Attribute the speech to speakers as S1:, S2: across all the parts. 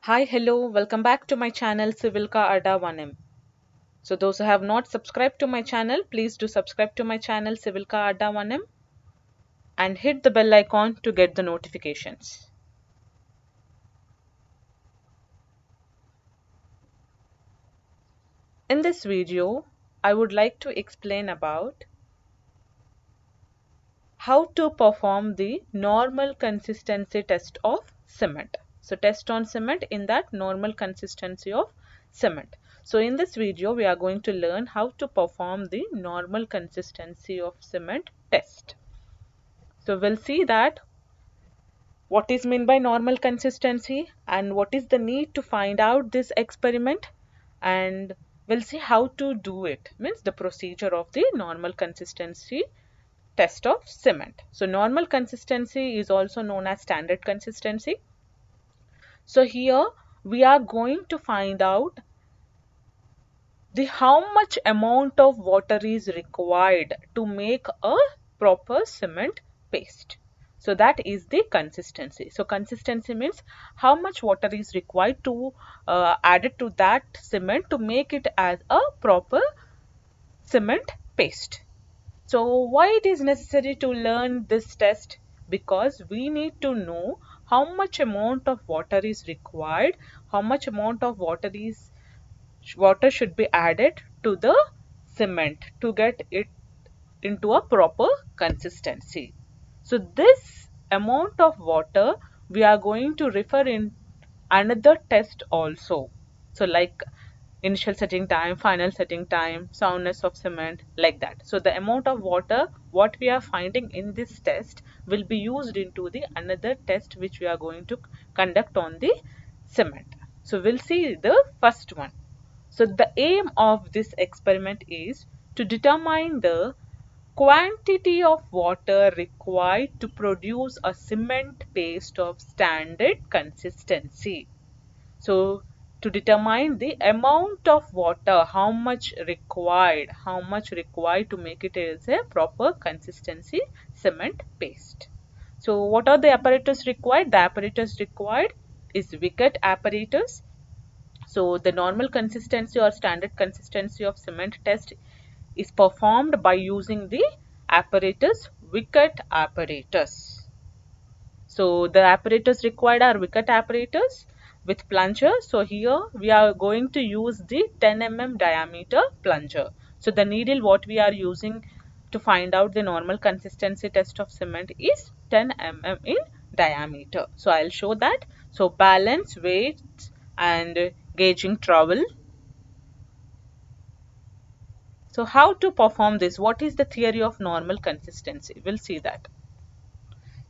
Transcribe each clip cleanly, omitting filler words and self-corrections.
S1: Hi, hello, welcome back to my channel Civilka Adda 1M. So those who have not subscribed to my channel, please do subscribe to my channel Civilka Adda 1M and hit the bell icon to get the notifications. In this video, I would like to explain about how to perform the normal consistency test of cement. So test on cement in that normal consistency of cement. So in this video, we are going to learn how to perform the normal consistency of cement test. So we'll see that what is meant by normal consistency and what is the need to find out this experiment, and we'll see how to do it, means the procedure of the normal consistency test of cement. So normal consistency is also known as standard consistency. So here we are going to find out the how much amount of water is required to make a proper cement paste. So that is the consistency. So consistency means how much water is required to added to that cement to make it as a proper cement paste. So why it is necessary to learn this test? Because we need to know how much amount of water is required, how much amount of water should be added to the cement to get it into a proper consistency. So this amount of water we are going to refer in another test also. So like initial setting time, final setting time, soundness of cement, like that. So the amount of water what we are finding in this test will be used into the another test which we are going to conduct on the cement. So we'll see the first one. So the aim of this experiment is to determine the quantity of water required to produce a cement paste of standard consistency. So to determine the amount of water, how much required to make it as a proper consistency cement paste. So what are the apparatus required? The apparatus required is Vickett apparatus. So the normal consistency or standard consistency of cement test is performed by using the apparatus Vickett apparatus. So the apparatus required are Vickett apparatus with plunger. So here we are going to use the 10 mm diameter plunger. So the needle what we are using to find out the normal consistency test of cement is 10 mm in diameter. So I'll show that. So balance, weights and gauging trowel. So how to perform this? What is the theory of normal consistency? We'll see that.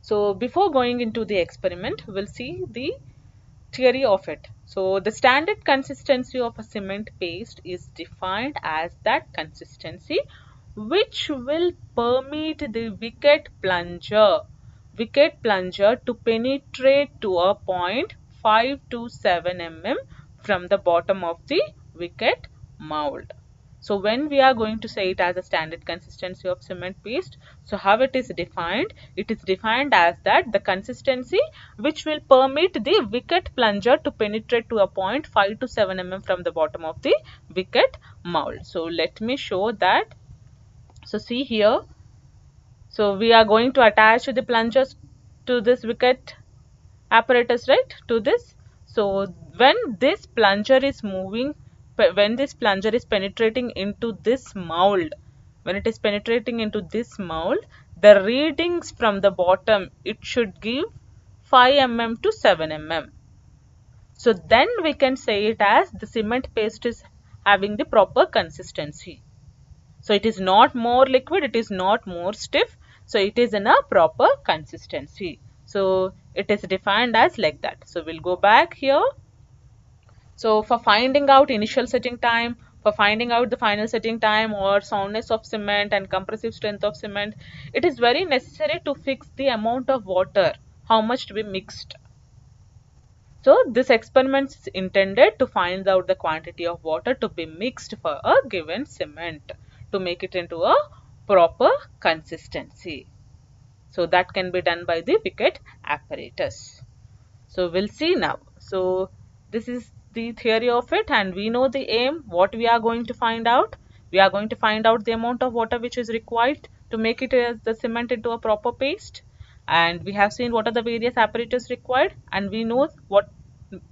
S1: So before going into the experiment, we'll see the theory of it. So the standard consistency of a cement paste is defined as that consistency which will permit the Vickett plunger to penetrate to a point 5 to 7 mm from the bottom of the Vickett mold. So when we are going to say it as a standard consistency of cement paste, so how it is defined? It is defined as that the consistency which will permit the Vickett plunger to penetrate to a point 5 to 7 mm from the bottom of the Vickett mold. So let me show that. So see here. So we are going to attach the plungers to this Vickett apparatus, right? To this. So when this plunger is moving, when this plunger is penetrating into this mold, when it is penetrating into this mold, the readings from the bottom, it should give 5 mm to 7 mm. So then we can say it as the cement paste is having the proper consistency. So it is not more liquid, it is not more stiff. So it is in a proper consistency. So it is defined as like that. So we'll go back here. So for finding out initial setting time, for finding out the final setting time or soundness of cement and compressive strength of cement, it is very necessary to fix the amount of water, how much to be mixed. So this experiment is intended to find out the quantity of water to be mixed for a given cement to make it into a proper consistency. So that can be done by the Vickett apparatus. So we'll see now. So this is the theory of it, and we know the aim. What we are going to find out? We are going to find out the amount of water which is required to make it as the cement into a proper paste, and we have seen what are the various apparatus required, and we know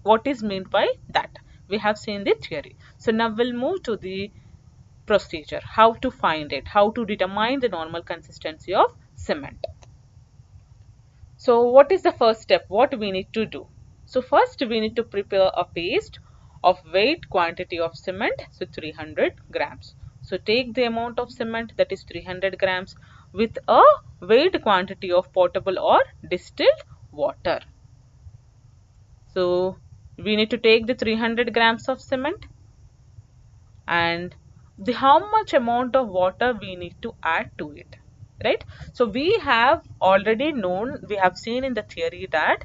S1: what is meant by that. We have seen the theory. So now we'll move to the procedure, how to find it, how to determine the normal consistency of cement. So what is the first step? What we need to do? So first we need to prepare a paste of weight quantity of cement, so 300 grams. So take the amount of cement, that is 300 grams, with a weight quantity of potable or distilled water. So we need to take the 300 grams of cement, and how much amount of water we need to add to it, right? So we have already known, we have seen in the theory that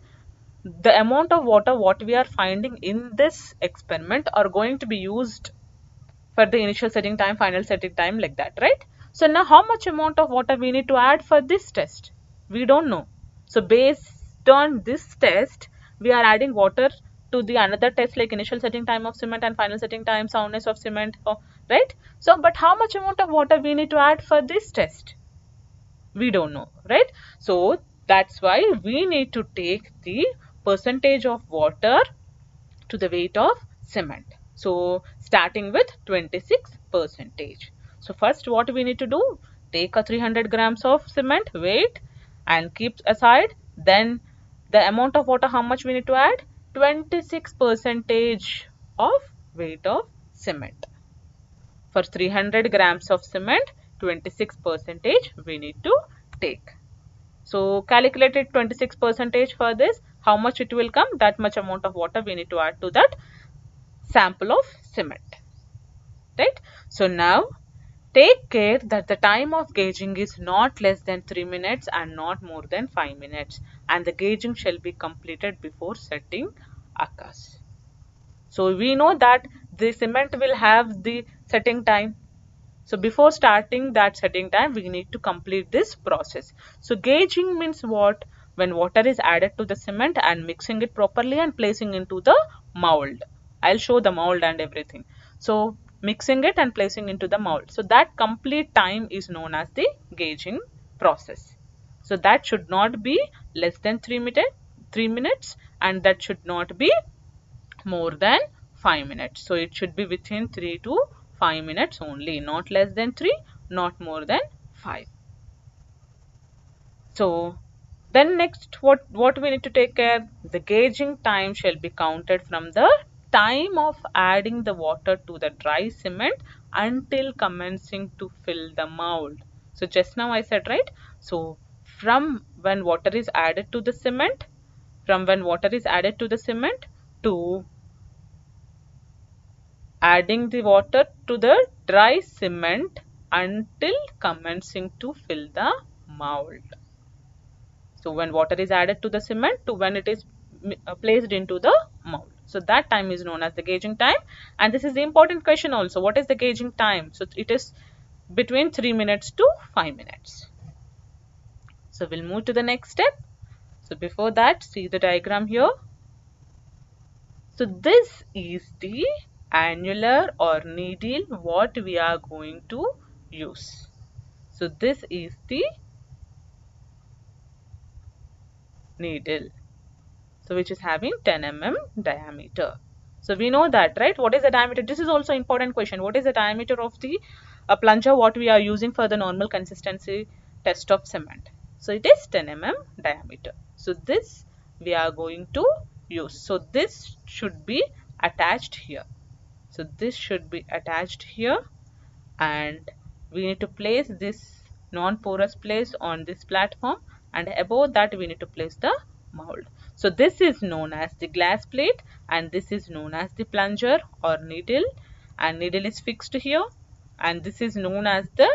S1: the amount of water what we are finding in this experiment are going to be used for the initial setting time, final setting time, like that, right? So now how much amount of water we need to add for this test? We don't know. So based on this test, we are adding water to the another test like initial setting time of cement and final setting time, soundness of cement, right? So but how much amount of water we need to add for this test? We don't know, right? So that's why we need to take the percentage of water to the weight of cement. So starting with 26%. So first what we need to do, take a 300 grams of cement weight and keep aside. Then the amount of water, how much we need to add? 26% of weight of cement. For 300 grams of cement, 26% we need to take. So calculated 26% for this, how much it will come, that much amount of water we need to add to that sample of cement, right? So now take care that the time of gauging is not less than 3 minutes and not more than 5 minutes, and the gauging shall be completed before setting occurs. So we know that the cement will have the setting time. So before starting that setting time, we need to complete this process. So gauging means what? When water is added to the cement and mixing it properly and placing into the mold. I'll show the mold and everything. So mixing it and placing into the mold. So that complete time is known as the gauging process. So that should not be less than 3 minutes, and that should not be more than 5 minutes. So it should be within 3 to 5 minutes only, not less than 3, not more than 5. So then next what we need to take care, the gauging time shall be counted from the time of adding the water to the dry cement until commencing to fill the mold. So just now I said, right? So from when water is added to the cement, to adding the water to the dry cement until commencing to fill the mold. So when water is added to the cement to when it is placed into the mold. So that time is known as the gauging time. And this is the important question also. What is the gauging time? So it is between 3 minutes to 5 minutes. So we'll move to the next step. So before that, see the diagram here. So this is the annular or needle what we are going to use. So this is the needle, so which is having 10 mm diameter. So we know that, right? What is the diameter? This is also important question. What is the diameter of the plunger what we are using for the normal consistency test of cement? So it is 10 mm diameter. So this we are going to use. So this should be attached here. So this should be attached here, and we need to place this non-porous place on this platform, and above that we need to place the mold. So this is known as the glass plate, and this is known as the plunger or needle, and needle is fixed here, and this is known as the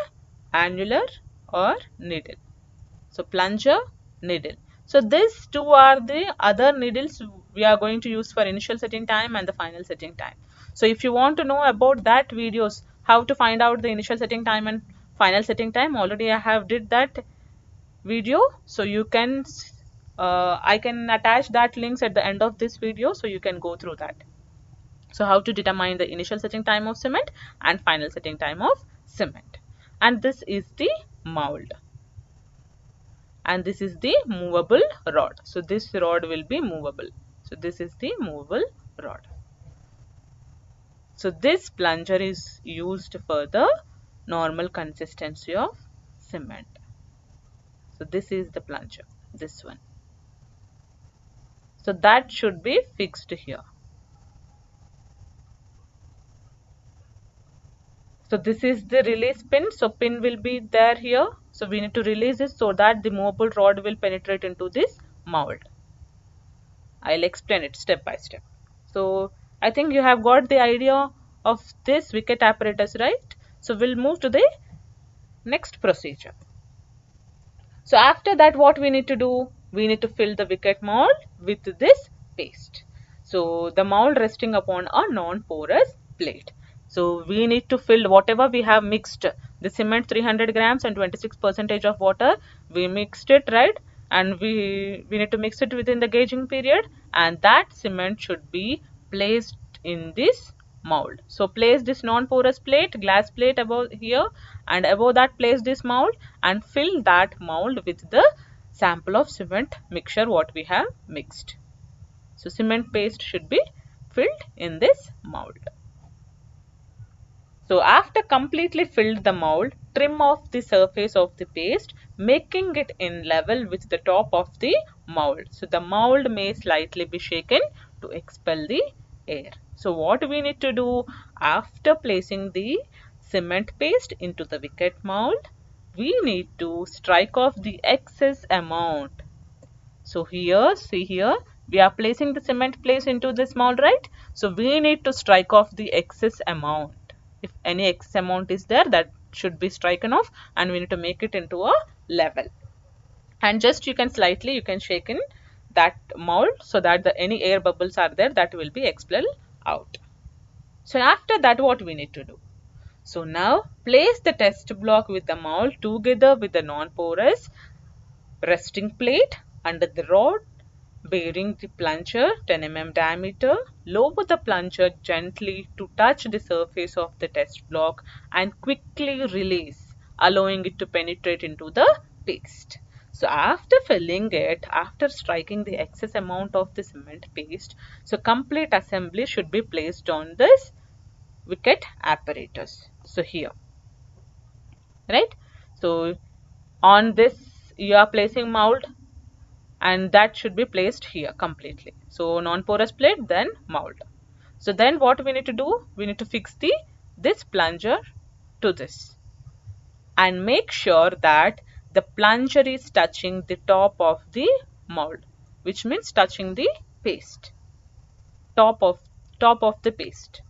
S1: annular or needle. So plunger, needle. So these two are the other needles we are going to use for initial setting time and the final setting time. So if you want to know about that videos, how to find out the initial setting time and final setting time, already I have did that video. So you can I can attach that links at the end of this video, so you can go through that. So how to determine the initial setting time of cement and final setting time of cement. And this is the mold. And this is the movable rod. So this rod will be movable. So this is the movable rod. So this plunger is used for the normal consistency of cement. So this is the plunger, this one. So that should be fixed here. So this is the release pin. So pin will be there here. So we need to release it so that the movable rod will penetrate into this mold. I'll explain it step by step. So I think you have got the idea of this Vickett apparatus, right? So we'll move to the next procedure. So after that, what we need to do? We need to fill the Vickett mold with this paste. So the mold resting upon a non-porous plate. So we need to fill whatever we have mixed. The cement 300 grams and 26% of water. We mixed it, right? And we need to mix it within the gauging period, and that cement should be placed in this mold. So place this non-porous plate, glass plate above here, and above that place this mold and fill that mold with the sample of cement mixture what we have mixed. So cement paste should be filled in this mold. So after completely filled the mold, trim off the surface of the paste, making it in level with the top of the mold. So the mold may slightly be shaken to expel the air. So what we need to do after placing the cement paste into the Vickett mold, we need to strike off the excess amount. So here, see here, we are placing the cement paste into this mold, right? So we need to strike off the excess amount. If any excess amount is there, that should be striken off, and we need to make it into a level. And just you can shake in that mold so that any air bubbles are there, that will be expelled out. So after that, what we need to do? So now place the test block with the mold together with the non-porous resting plate under the rod bearing the plunger 10 mm diameter. Lower the plunger gently to touch the surface of the test block and quickly release, allowing it to penetrate into the paste. So after filling it, after striking the excess amount of the cement paste, so complete assembly should be placed on this Vickett apparatus. So here, right? So on this you are placing mold, and that should be placed here completely. So non-porous plate, then mold. So then what we need to do? We need to fix this plunger to this and make sure that the plunger is touching the top of the mold, which means touching the paste, top of the paste.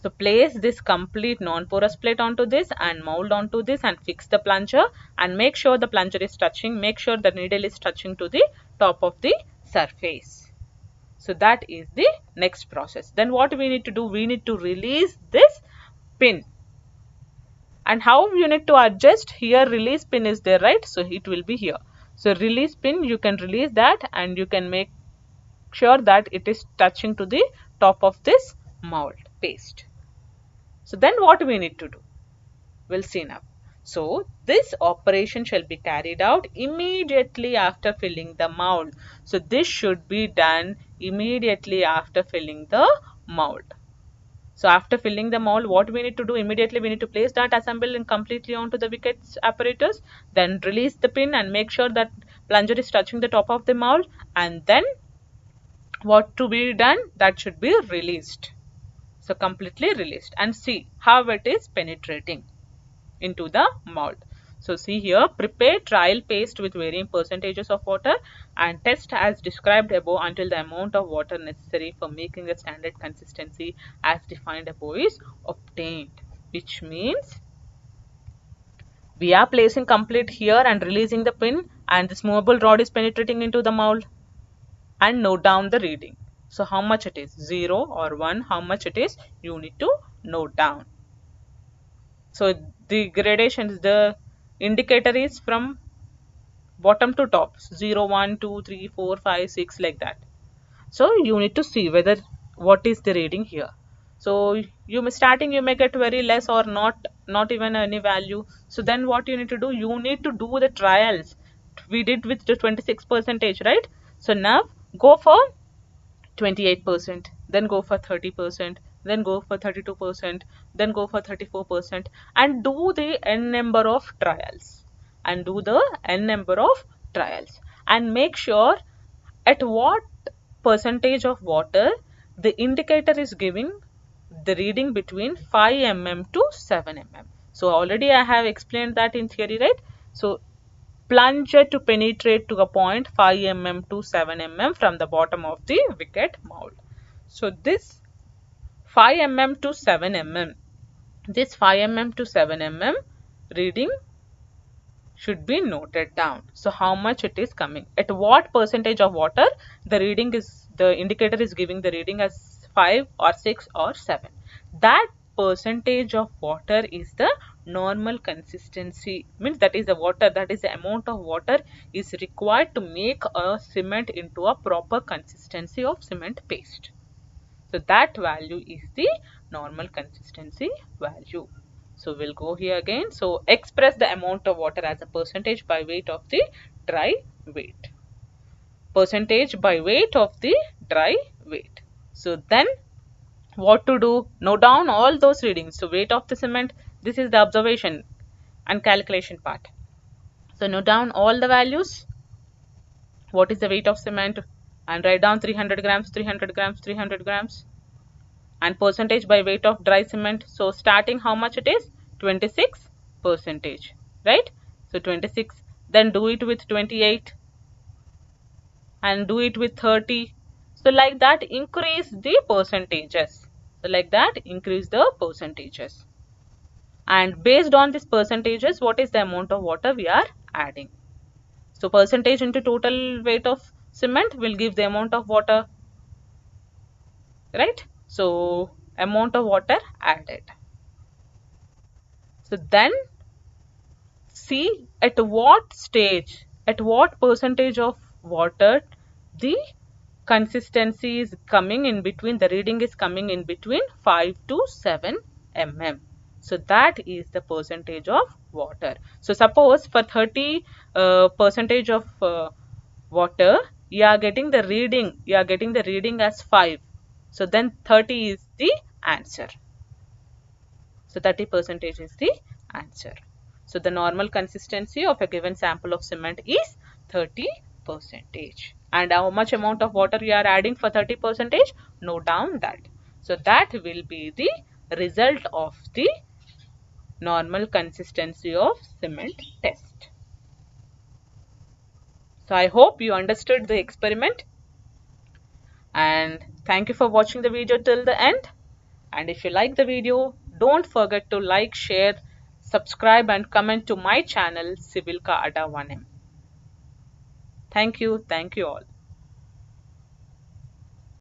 S1: So place this complete non-porous plate onto this and mold onto this and fix the plunger and make sure the plunger is touching, make sure the needle is touching to the top of the surface. So that is the next process. Then what we need to do? We need to release this pin. And how you need to adjust? Here release pin is there, right? So it will be here. So release pin, you can release that and you can make sure that it is touching to the top of this mold paste. So then what we need to do? We'll see now. So this operation shall be carried out immediately after filling the mold. So this should be done immediately after filling the mold. So after filling the mold, what we need to do? Immediately we need to place that assembled and completely onto the Vickett apparatus. Then release the pin and make sure that plunger is touching the top of the mold. And then what to be done? That should be released. So completely released, and see how it is penetrating into the mold. So see here, prepare trial paste with varying percentages of water and test as described above until the amount of water necessary for making the standard consistency as defined above is obtained. Which means we are placing complete here and releasing the pin, and this movable rod is penetrating into the mold, and note down the reading. So how much it is, 0 or 1, how much it is, you need to note down. So the gradations, the indicator is from bottom to top, 0, 1, 2, 3, 4, 5, 6, like that. So you need to see whether what is the reading here. So starting you may get very less or not even any value. So then what you need to do, you need to do the trials. We did with the 26%, right? So now go for 28%, then go for 30%, then go for 32%, then go for 34%, and do the n number of trials. And do the n number of trials. And make sure at what percentage of water the indicator is giving the reading between 5 mm to 7 mm. So already I have explained that in theory, right? So plunger to penetrate to a point 5 mm to 7 mm from the bottom of the wicket mould. So this 5 mm to 7 mm, this 5 mm to 7 mm reading should be noted down. So how much it is coming, at what percentage of water the reading is, the indicator is giving the reading as 5 or 6 or 7. That percentage of water is the normal consistency, means that is the water, that is the amount of water is required to make a cement into a proper consistency of cement paste. So that value is the normal consistency value. So we'll go here again. So express the amount of water as a percentage by weight of the dry weight. Percentage by weight of the dry weight. So then what to do? Note down all those readings. So weight of the cement, this is the observation and calculation part. So note down all the values. What is the weight of cement? And write down 300 grams, 300 grams, 300 grams. And percentage by weight of dry cement. So starting how much it is? 26%, right? So 26, then do it with 28 and do it with 30. So like that increase the percentages. So like that increase the percentages. And based on these percentages, what is the amount of water we are adding? So percentage into total weight of cement will give the amount of water, right? So amount of water added. So then see at what stage, at what percentage of water the consistency is coming in between, the reading is coming in between 5 to 7 mm. So that is the percentage of water. So suppose for 30 percentage of water, you are getting the reading as 5. So then 30 is the answer. So 30% is the answer. So the normal consistency of a given sample of cement is 30%. And how much amount of water you are adding for 30%? Note down that. So that will be the result of the normal consistency of cement test. So I hope you understood the experiment. And thank you for watching the video till the end. And if you like the video, don't forget to like, share, subscribe and comment to my channel Civilka Adda 1M. Thank you all.